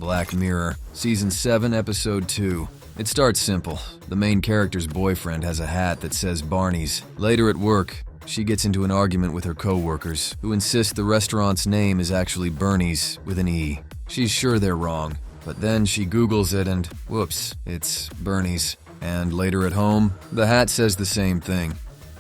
Black Mirror, Season 7, Episode 2. It starts simple. The main character's boyfriend has a hat that says Barnies. Later at work, she gets into an argument with her co-workers, who insist the restaurant's name is actually Bernie's with an E. She's sure they're wrong, but then she Googles it and whoops, it's Bernie's. And later at home, the hat says the same thing.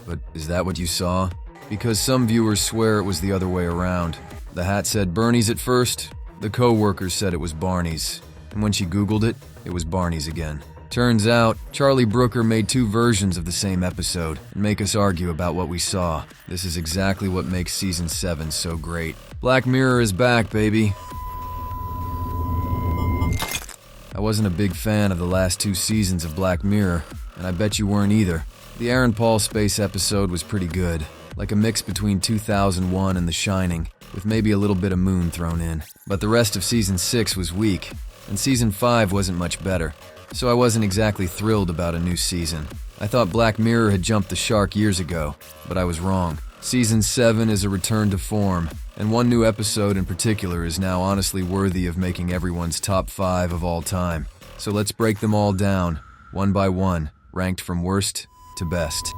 But is that what you saw? Because some viewers swear it was the other way around. The hat said Bernie's at first, the co-workers said it was Barney's, and when she Googled it, it was Barney's again. Turns out, Charlie Brooker made two versions of the same episode and make us argue about what we saw. This is exactly what makes Season 7 so great. Black Mirror is back, baby. I wasn't a big fan of the last two seasons of Black Mirror, and I bet you weren't either. The Aaron Paul space episode was pretty good, like a mix between 2001 and The Shining, with maybe a little bit of Moon thrown in. But the rest of Season 6 was weak, and Season 5 wasn't much better, so I wasn't exactly thrilled about a new season. I thought Black Mirror had jumped the shark years ago, but I was wrong. Season 7 is a return to form, and one new episode in particular is now honestly worthy of making everyone's top 5 of all time. So let's break them all down, one by one, ranked from worst to best.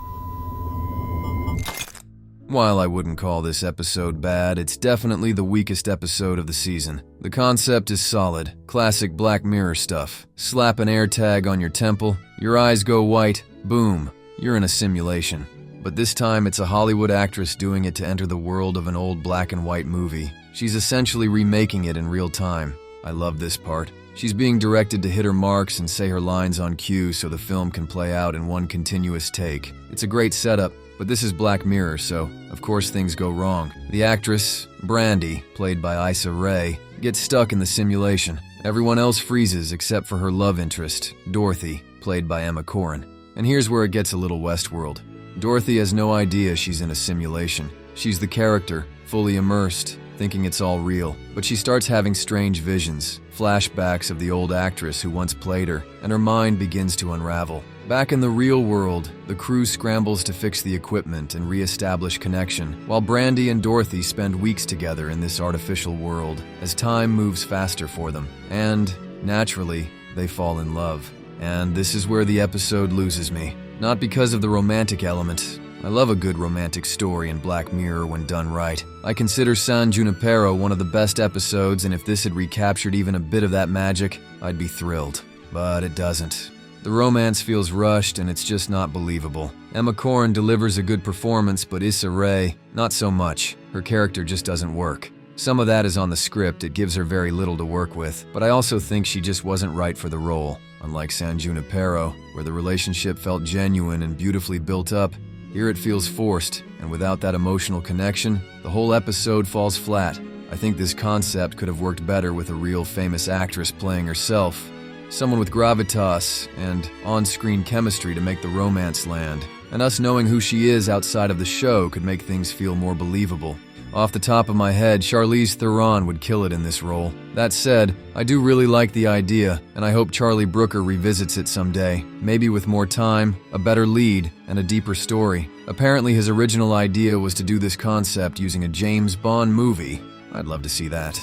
While I wouldn't call this episode bad, it's definitely the weakest episode of the season. The concept is solid, classic Black Mirror stuff. Slap an air tag on your temple, your eyes go white, boom, you're in a simulation. But this time it's a Hollywood actress doing it to enter the world of an old black and white movie. She's essentially remaking it in real time. I love this part. She's being directed to hit her marks and say her lines on cue so the film can play out in one continuous take. It's a great setup, but this is Black Mirror, so of course things go wrong. The actress, Brandy, played by Issa Rae, gets stuck in the simulation. Everyone else freezes except for her love interest, Dorothy, played by Emma Corrin. And here's where it gets a little Westworld. Dorothy has no idea she's in a simulation. She's the character, fully immersed, thinking it's all real. But she starts having strange visions, flashbacks of the old actress who once played her, and her mind begins to unravel. Back in the real world, the crew scrambles to fix the equipment and re-establish connection, while Brandy and Dorothy spend weeks together in this artificial world, as time moves faster for them. And, naturally, they fall in love. And this is where the episode loses me. Not because of the romantic element. I love a good romantic story in Black Mirror when done right. I consider San Junipero one of the best episodes, and if this had recaptured even a bit of that magic, I'd be thrilled. But it doesn't. The romance feels rushed and it's just not believable. Emma Corrin delivers a good performance, but Issa Rae, not so much. Her character just doesn't work. Some of that is on the script, it gives her very little to work with, but I also think she just wasn't right for the role. Unlike San Junipero, where the relationship felt genuine and beautifully built up, here it feels forced, and without that emotional connection, the whole episode falls flat. I think this concept could have worked better with a real famous actress playing herself. Someone with gravitas and on-screen chemistry to make the romance land. And us knowing who she is outside of the show could make things feel more believable. Off the top of my head, Charlize Theron would kill it in this role. That said, I do really like the idea, and I hope Charlie Brooker revisits it someday, maybe with more time, a better lead, and a deeper story. Apparently his original idea was to do this concept using a James Bond movie. I'd love to see that.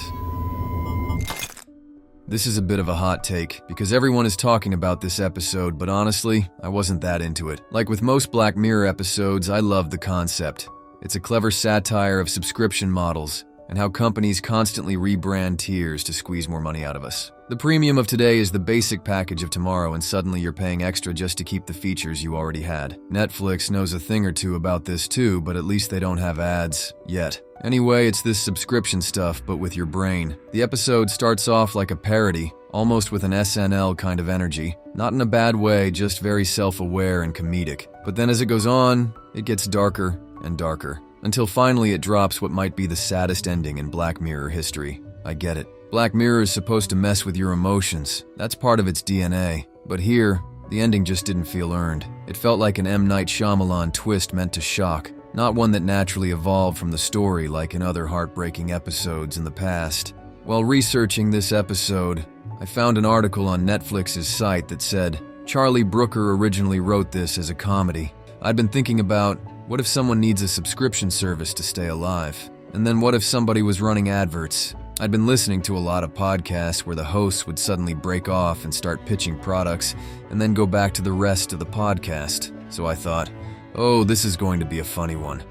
This is a bit of a hot take, because everyone is talking about this episode, but honestly, I wasn't that into it. Like with most Black Mirror episodes, I love the concept. It's a clever satire of subscription models and how companies constantly rebrand tiers to squeeze more money out of us. The premium of today is the basic package of tomorrow, and suddenly you're paying extra just to keep the features you already had. Netflix knows a thing or two about this too, but at least they don't have ads yet. Anyway, it's this subscription stuff, but with your brain. The episode starts off like a parody, almost with an SNL kind of energy. Not in a bad way, just very self-aware and comedic. But then as it goes on, it gets darker and darker, until finally it drops what might be the saddest ending in Black Mirror history. I get it. Black Mirror is supposed to mess with your emotions. That's part of its DNA. But here, the ending just didn't feel earned. It felt like an M. Night Shyamalan twist meant to shock, not one that naturally evolved from the story like in other heartbreaking episodes in the past. While researching this episode, I found an article on Netflix's site that said, Charlie Brooker originally wrote this as a comedy. I'd been thinking about, what if someone needs a subscription service to stay alive? And then what if somebody was running adverts? I'd been listening to a lot of podcasts where the hosts would suddenly break off and start pitching products and then go back to the rest of the podcast. So I thought, oh, this is going to be a funny one.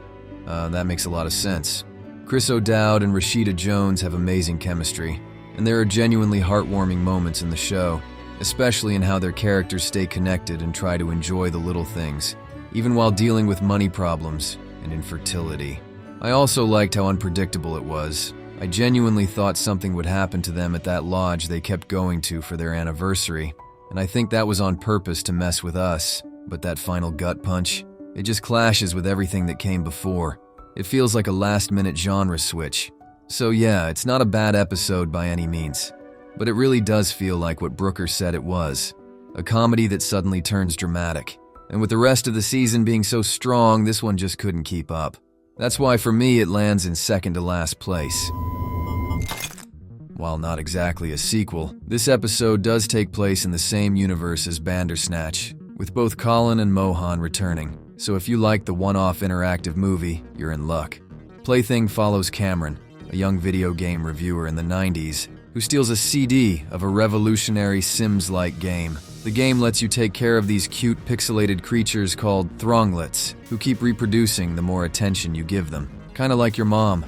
That makes a lot of sense. Chris O'Dowd and Rashida Jones have amazing chemistry, and there are genuinely heartwarming moments in the show, especially in how their characters stay connected and try to enjoy the little things, even while dealing with money problems and infertility. I also liked how unpredictable it was. I genuinely thought something would happen to them at that lodge they kept going to for their anniversary, and I think that was on purpose to mess with us, but that final gut punch, it just clashes with everything that came before. It feels like a last-minute genre switch. So yeah, it's not a bad episode by any means, but it really does feel like what Brooker said it was, a comedy that suddenly turns dramatic. And with the rest of the season being so strong, this one just couldn't keep up. That's why for me it lands in second to last place. While not exactly a sequel, this episode does take place in the same universe as Bandersnatch, with both Colin and Mohan returning. So if you like the one-off interactive movie, you're in luck. Plaything follows Cameron, a young video game reviewer in the 90s, who steals a CD of a revolutionary Sims-like game. The game lets you take care of these cute pixelated creatures called thronglets, who keep reproducing the more attention you give them. Kinda like your mom.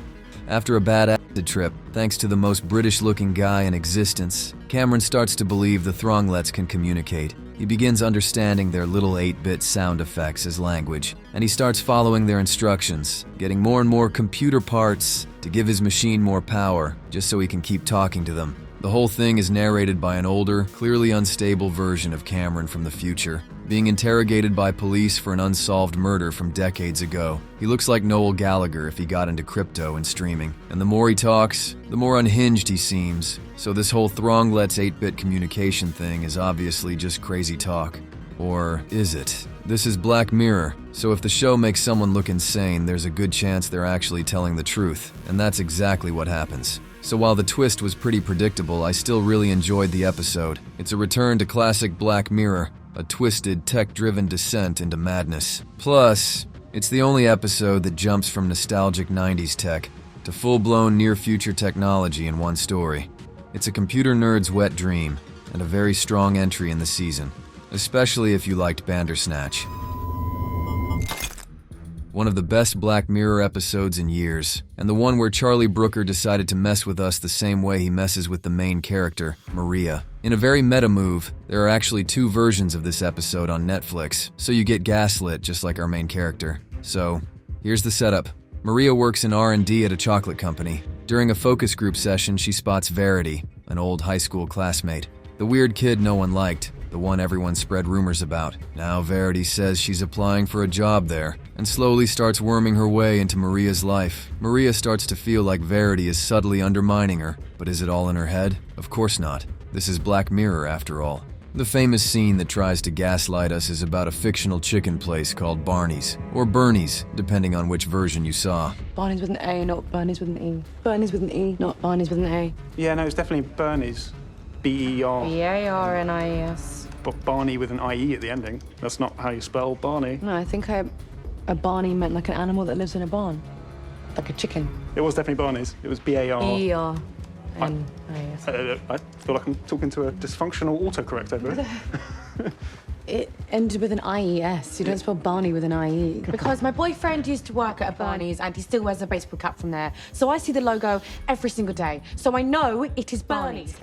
After a bad acid trip, thanks to the most British-looking guy in existence, Cameron starts to believe the thronglets can communicate. He begins understanding their little 8-bit sound effects as language, and he starts following their instructions, getting more and more computer parts to give his machine more power, just so he can keep talking to them. The whole thing is narrated by an older, clearly unstable version of Cameron from the future, being interrogated by police for an unsolved murder from decades ago. He looks like Noel Gallagher if he got into crypto and streaming, and the more he talks, the more unhinged he seems. So this whole Thronglets 8-bit communication thing is obviously just crazy talk. Or is it? This is Black Mirror, so if the show makes someone look insane, there's a good chance they're actually telling the truth, and that's exactly what happens. So while the twist was pretty predictable, I still really enjoyed the episode. It's a return to classic Black Mirror, a twisted, tech-driven descent into madness. Plus, it's the only episode that jumps from nostalgic 90s tech to full-blown near-future technology in one story. It's a computer nerd's wet dream, and a very strong entry in the season, especially if you liked Bandersnatch. One of the best Black Mirror episodes in years, and the one where Charlie Brooker decided to mess with us the same way he messes with the main character, Maria. In a very meta move, there are actually 2 versions of this episode on Netflix, so you get gaslit just like our main character. So, here's the setup. Maria works in R&D at a chocolate company. During a focus group session, she spots Verity, an old high school classmate. The weird kid no one liked, the one everyone spread rumors about. Now Verity says she's applying for a job there, and slowly starts worming her way into Maria's life. Maria starts to feel like Verity is subtly undermining her, but is it all in her head? Of course not. This is Black Mirror after all. The famous scene that tries to gaslight us is about a fictional chicken place called Barnies, or Bernie's, depending on which version you saw. Barnies with an A, not Bernies with an E. Bernies with an E, not Barnies with an A. Yeah, no, it's definitely Bernies. B-E-R. B-A-R-N-I-E-S. But Barney with an I-E at the ending. That's not how you spell Barney. No, I think a Barney meant like an animal that lives in a barn. Like a chicken. It was definitely Barney's. It was B-A-R. B-E-R-N-I-E-S. I feel like I'm talking to a dysfunctional autocorrect over it. It ended with an I-E-S. You don't spell Barney with an I-E. Because my boyfriend used to work at a Barney's and he still wears a baseball cap from there. So I see the logo every single day. So I know it is Barney's.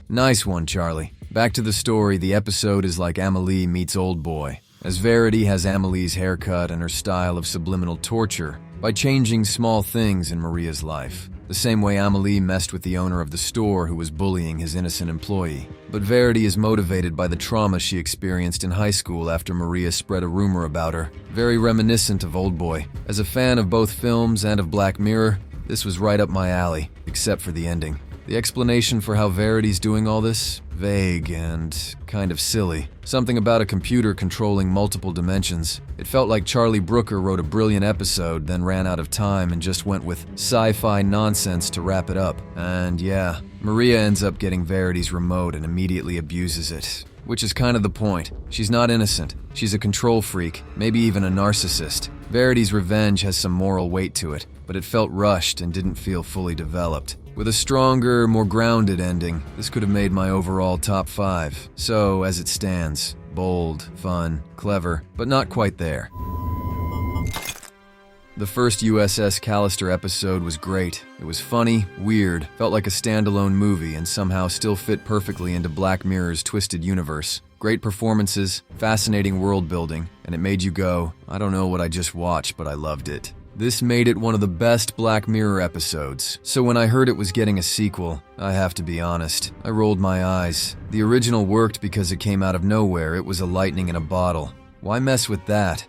Nice one, Charlie. Back to the story, the episode is like Amelie meets Old Boy, as Verity has Amelie's haircut and her style of subliminal torture by changing small things in Maria's life, the same way Amelie messed with the owner of the store who was bullying his innocent employee. But Verity is motivated by the trauma she experienced in high school after Maria spread a rumor about her, very reminiscent of Old Boy. As a fan of both films and of Black Mirror, this was right up my alley, except for the ending. The explanation for how Verity's doing all this? Vague and kind of silly. Something about a computer controlling multiple dimensions. It felt like Charlie Brooker wrote a brilliant episode, then ran out of time and just went with sci-fi nonsense to wrap it up. And yeah, Maria ends up getting Verity's remote and immediately abuses it. Which is kind of the point. She's not innocent. She's a control freak, maybe even a narcissist. Verity's revenge has some moral weight to it, but it felt rushed and didn't feel fully developed, With a stronger, more grounded ending, this could have made my overall top 5. So, as it stands, bold, fun, clever, but not quite there. The first USS Callister episode was great. It was funny, weird, felt like a standalone movie, and somehow still fit perfectly into Black Mirror's twisted universe. Great performances, fascinating world building, and it made you go, I don't know what I just watched, but I loved it. This made it one of the best Black Mirror episodes, so when I heard it was getting a sequel, I have to be honest, I rolled my eyes. The original worked because it came out of nowhere. It was a lightning in a bottle. Why mess with that?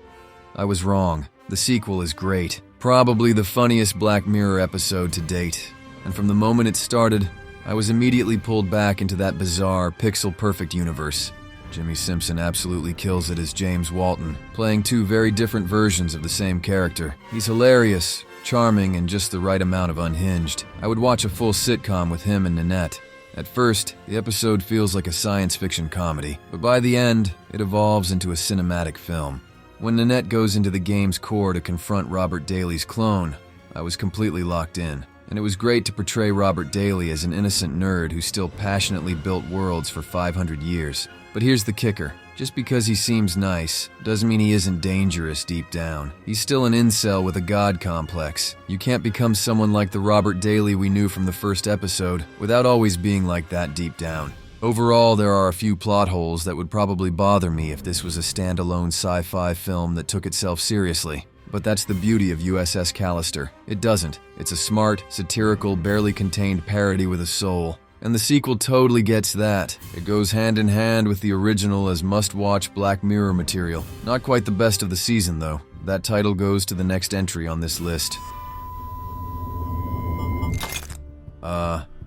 I was wrong. The sequel is great. Probably the funniest Black Mirror episode to date. And from the moment it started, I was immediately pulled back into that bizarre, pixel-perfect universe. Jimmy Simpson absolutely kills it as James Walton, playing two very different versions of the same character. He's hilarious, charming, and just the right amount of unhinged. I would watch a full sitcom with him and Nanette. At first, the episode feels like a science fiction comedy, but by the end, it evolves into a cinematic film. When Nanette goes into the game's core to confront Robert Daly's clone, I was completely locked in, and it was great to portray Robert Daly as an innocent nerd who still passionately built worlds for 500 years. But here's the kicker. Just because he seems nice, doesn't mean he isn't dangerous deep down. He's still an incel with a god complex. You can't become someone like the Robert Daly we knew from the first episode without always being like that deep down. Overall, there are a few plot holes that would probably bother me if this was a standalone sci-fi film that took itself seriously. But that's the beauty of USS Callister. It doesn't. It's a smart, satirical, barely contained parody with a soul. And the sequel totally gets that. It goes hand in hand with the original as must-watch Black Mirror material. Not quite the best of the season, though. That title goes to the next entry on this list.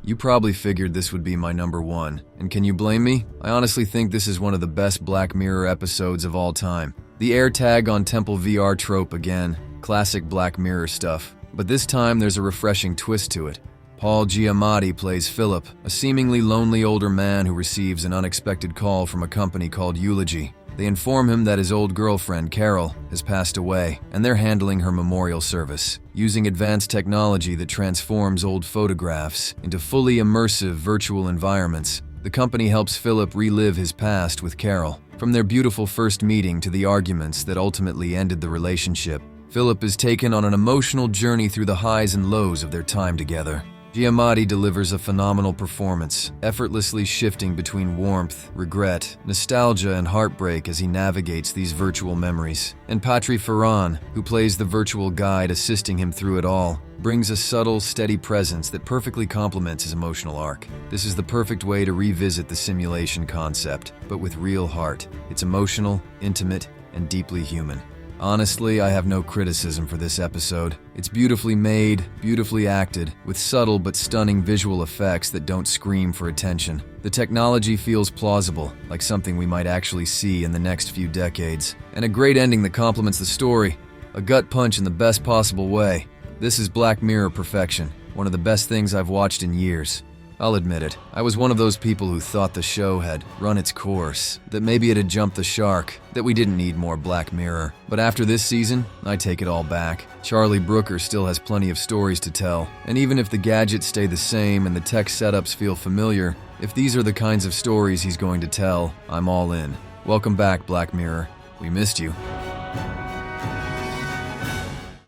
You probably figured this would be my number 1. And can you blame me? I honestly think this is one of the best Black Mirror episodes of all time. The AirTag on Temple VR trope again. Classic Black Mirror stuff. But this time there's a refreshing twist to it. Paul Giamatti plays Philip, a seemingly lonely older man who receives an unexpected call from a company called Eulogy. They inform him that his old girlfriend, Carol, has passed away, and they're handling her memorial service, using advanced technology that transforms old photographs into fully immersive virtual environments. The company helps Philip relive his past with Carol, from their beautiful first meeting to the arguments that ultimately ended the relationship. Philip is taken on an emotional journey through the highs and lows of their time together. Giamatti delivers a phenomenal performance, effortlessly shifting between warmth, regret, nostalgia, and heartbreak as he navigates these virtual memories. And Patri Ferran, who plays the virtual guide assisting him through it all, brings a subtle, steady presence that perfectly complements his emotional arc. This is the perfect way to revisit the simulation concept, but with real heart. It's emotional, intimate, and deeply human. Honestly, I have no criticism for this episode. It's beautifully made, beautifully acted, with subtle but stunning visual effects that don't scream for attention. The technology feels plausible, like something we might actually see in the next few decades. And a great ending that complements the story. A gut punch in the best possible way. This is Black Mirror perfection, one of the best things I've watched in years. I'll admit it, I was one of those people who thought the show had run its course, that maybe it had jumped the shark, that we didn't need more Black Mirror. But after this season, I take it all back. Charlie Brooker still has plenty of stories to tell, and even if the gadgets stay the same and the tech setups feel familiar, if these are the kinds of stories he's going to tell, I'm all in. Welcome back, Black Mirror. We missed you.